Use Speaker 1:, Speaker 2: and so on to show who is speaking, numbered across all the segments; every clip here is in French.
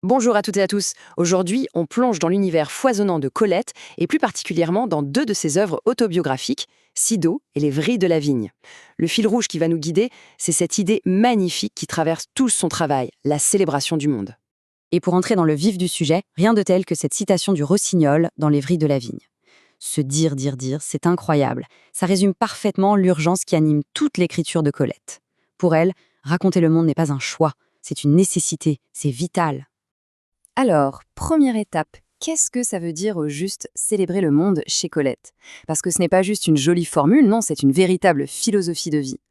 Speaker 1: Bonjour à toutes et à tous. Aujourd'hui, on plonge dans l'univers foisonnant de Colette et plus particulièrement dans deux de ses œuvres autobiographiques, Sido et Les Vrilles de la Vigne. Le fil rouge qui va nous guider, c'est cette idée magnifique qui traverse tout son travail, la célébration du monde.
Speaker 2: Et pour entrer dans le vif du sujet, rien de tel que cette citation du Rossignol dans Les Vrilles de la Vigne. Ce dire, c'est incroyable. Ça résume parfaitement l'urgence qui anime toute l'écriture de Colette. Pour elle, raconter le monde n'est pas un choix, c'est une nécessité, c'est vital. Alors, première étape, qu'est-ce que ça veut dire au juste célébrer le monde chez Colette? Parce que ce n'est pas juste une jolie formule, non, c'est une véritable philosophie de vie.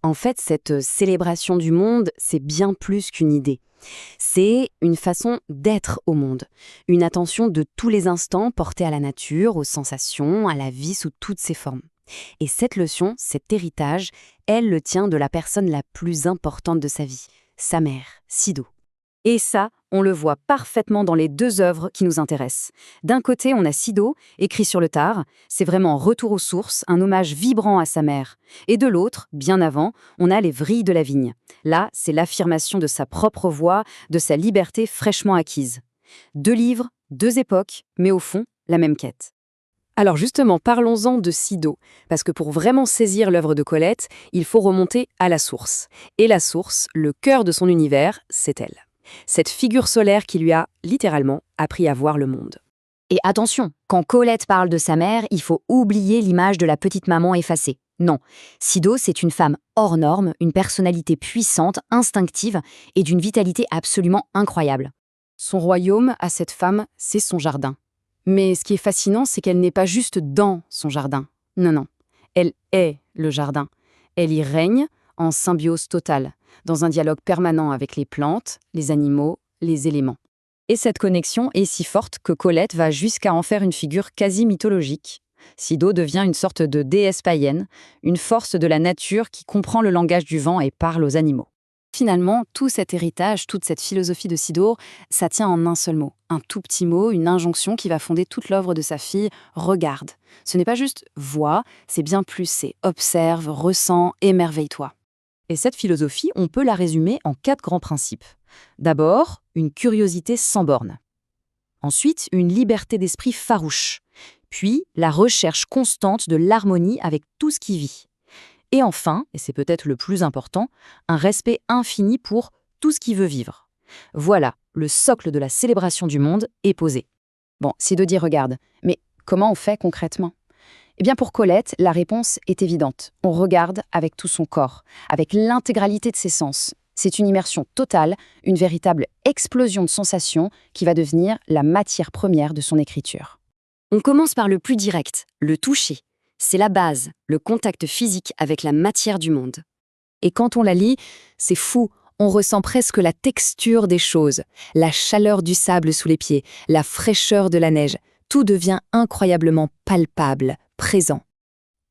Speaker 2: En fait, cette célébration du monde, c'est bien plus qu'une idée. C'est une façon d'être au monde, une attention de tous les instants portée à la nature, aux sensations, à la vie sous toutes ses formes. Et cette leçon, cet héritage, elle le tient de la personne la plus importante de sa vie, sa mère, Sido. Et ça, on le voit parfaitement dans les deux œuvres qui nous intéressent. D'un côté, on a Sido, écrit sur le tard, c'est vraiment retour aux sources, un hommage vibrant à sa mère. Et de l'autre, bien avant, on a Les Vrilles de la Vigne. Là, c'est l'affirmation de sa propre voix, de sa liberté fraîchement acquise. Deux livres, deux époques, mais au fond, la même quête. Alors justement, parlons-en de Sido, parce que pour vraiment saisir l'œuvre de Colette, il faut remonter à la source. Et la source, le cœur de son univers, c'est elle. Cette figure solaire qui lui a, littéralement, appris à voir le monde. Et attention, quand Colette parle de sa mère, il faut oublier l'image de la petite maman effacée. Non, Sido, c'est une femme hors norme, une personnalité puissante, instinctive et d'une vitalité absolument incroyable. Son royaume, à cette femme, c'est son jardin. Mais ce qui est fascinant, c'est qu'elle n'est pas juste dans son jardin. Non, elle est le jardin. Elle y règne en symbiose totale, dans un dialogue permanent avec les plantes, les animaux, les éléments. Et cette connexion est si forte que Colette va jusqu'à en faire une figure quasi mythologique. Sido devient une sorte de déesse païenne, une force de la nature qui comprend le langage du vent et parle aux animaux. Finalement, tout cet héritage, toute cette philosophie de Sido, ça tient en un seul mot. Un tout petit mot, une injonction qui va fonder toute l'œuvre de sa fille, regarde. Ce n'est pas juste vois, c'est bien plus, c'est observe, ressens, émerveille-toi. Et cette philosophie, on peut la résumer en 4 grands principes. D'abord, une curiosité sans bornes. Ensuite, une liberté d'esprit farouche. Puis, la recherche constante de l'harmonie avec tout ce qui vit. Et enfin, et c'est peut-être le plus important, un respect infini pour tout ce qui veut vivre. Voilà, le socle de la célébration du monde est posé. Bon, Sido dit regarde, mais comment on fait concrètement ? Eh bien pour Colette, la réponse est évidente. On regarde avec tout son corps, avec l'intégralité de ses sens. C'est une immersion totale, une véritable explosion de sensations qui va devenir la matière première de son écriture. On commence par le plus direct, le toucher. C'est la base, le contact physique avec la matière du monde. Et quand on la lit, c'est fou, on ressent presque la texture des choses, la chaleur du sable sous les pieds, la fraîcheur de la neige. Tout devient incroyablement palpable, présent.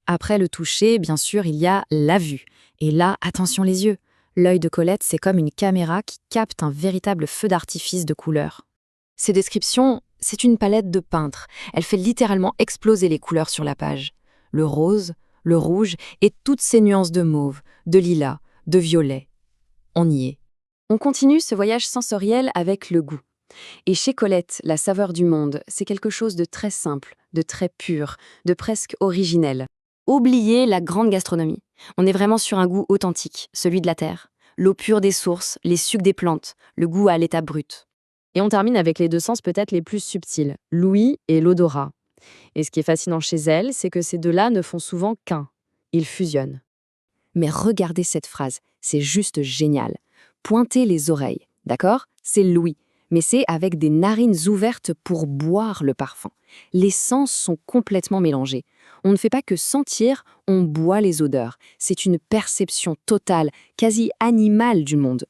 Speaker 2: Après le toucher, bien sûr, il y a la vue. Et là, attention les yeux. L'œil de Colette, c'est comme une caméra qui capte un véritable feu d'artifice de couleurs. Ces descriptions, c'est une palette de peintre. Elle fait littéralement exploser les couleurs sur la page. Le rose, le rouge et toutes ces nuances de mauve, de lilas, de violet. On y est. On continue ce voyage sensoriel avec le goût. Et chez Colette, la saveur du monde, c'est quelque chose de très simple, de très pur, de presque originel. Oubliez la grande gastronomie. On est vraiment sur un goût authentique, celui de la terre. L'eau pure des sources, les sucs des plantes, le goût à l'état brut. Et on termine avec les deux sens peut-être les plus subtils, l'ouïe et l'odorat. Et ce qui est fascinant chez elle, c'est que ces deux-là ne font souvent qu'un. Ils fusionnent. Mais regardez cette phrase, c'est juste génial. Pointez les oreilles, d'accord ? C'est l'ouïe. Mais c'est avec des narines ouvertes pour boire le parfum. Les sens sont complètement mélangés. On ne fait pas que sentir, on boit les odeurs. C'est une perception totale, quasi animale du monde.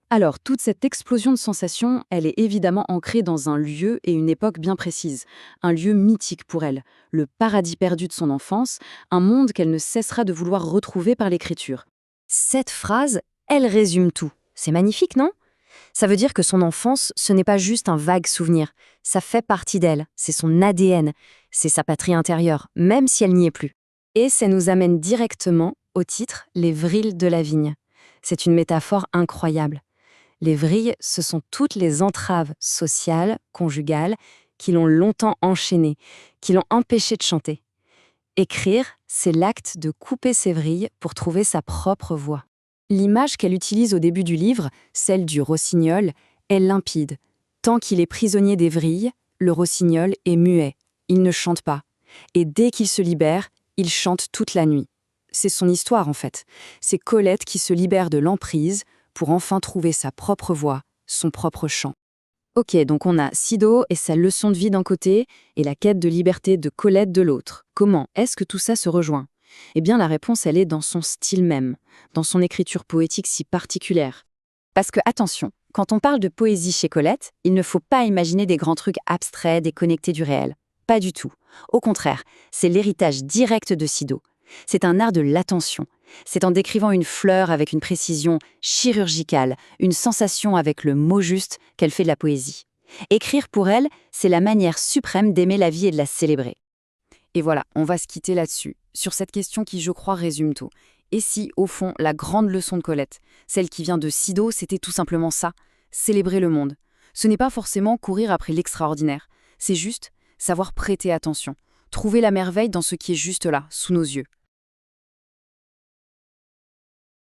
Speaker 2: Alors, toute cette explosion de sensations, elle est évidemment ancrée dans un lieu et une époque bien précise. Un lieu mythique pour elle, le paradis perdu de son enfance, un monde qu'elle ne cessera de vouloir retrouver par l'écriture. Cette phrase, elle résume tout. C'est magnifique, non ? Ça veut dire que son enfance, ce n'est pas juste un vague souvenir. Ça fait partie d'elle, c'est son ADN, c'est sa patrie intérieure, même si elle n'y est plus. Et ça nous amène directement au titre « Les Vrilles de la Vigne ». C'est une métaphore incroyable. Les vrilles, ce sont toutes les entraves sociales, conjugales, qui l'ont longtemps enchaînée, qui l'ont empêché de chanter. Écrire, c'est l'acte de couper ses vrilles pour trouver sa propre voix. L'image qu'elle utilise au début du livre, celle du rossignol, est limpide. Tant qu'il est prisonnier des vrilles, le rossignol est muet, il ne chante pas. Et dès qu'il se libère, il chante toute la nuit. C'est son histoire en fait. C'est Colette qui se libère de l'emprise pour enfin trouver sa propre voix, son propre chant. Ok, donc on a Sido et sa leçon de vie d'un côté et la quête de liberté de Colette de l'autre. Comment est-ce que tout ça se rejoint? Eh bien la réponse elle est dans son style même, dans son écriture poétique si particulière. Parce que attention, quand on parle de poésie chez Colette, il ne faut pas imaginer des grands trucs abstraits déconnectés du réel. Pas du tout. Au contraire, c'est l'héritage direct de Sido. C'est un art de l'attention. C'est en décrivant une fleur avec une précision chirurgicale, une sensation avec le mot juste qu'elle fait de la poésie. Écrire pour elle, c'est la manière suprême d'aimer la vie et de la célébrer. Et voilà, on va se quitter là-dessus, sur cette question qui, je crois, résume tout. Et si, au fond, la grande leçon de Colette, celle qui vient de Sido, c'était tout simplement ça, célébrer le monde. Ce n'est pas forcément courir après l'extraordinaire, c'est juste savoir prêter attention, trouver la merveille dans ce qui est juste là, sous nos yeux.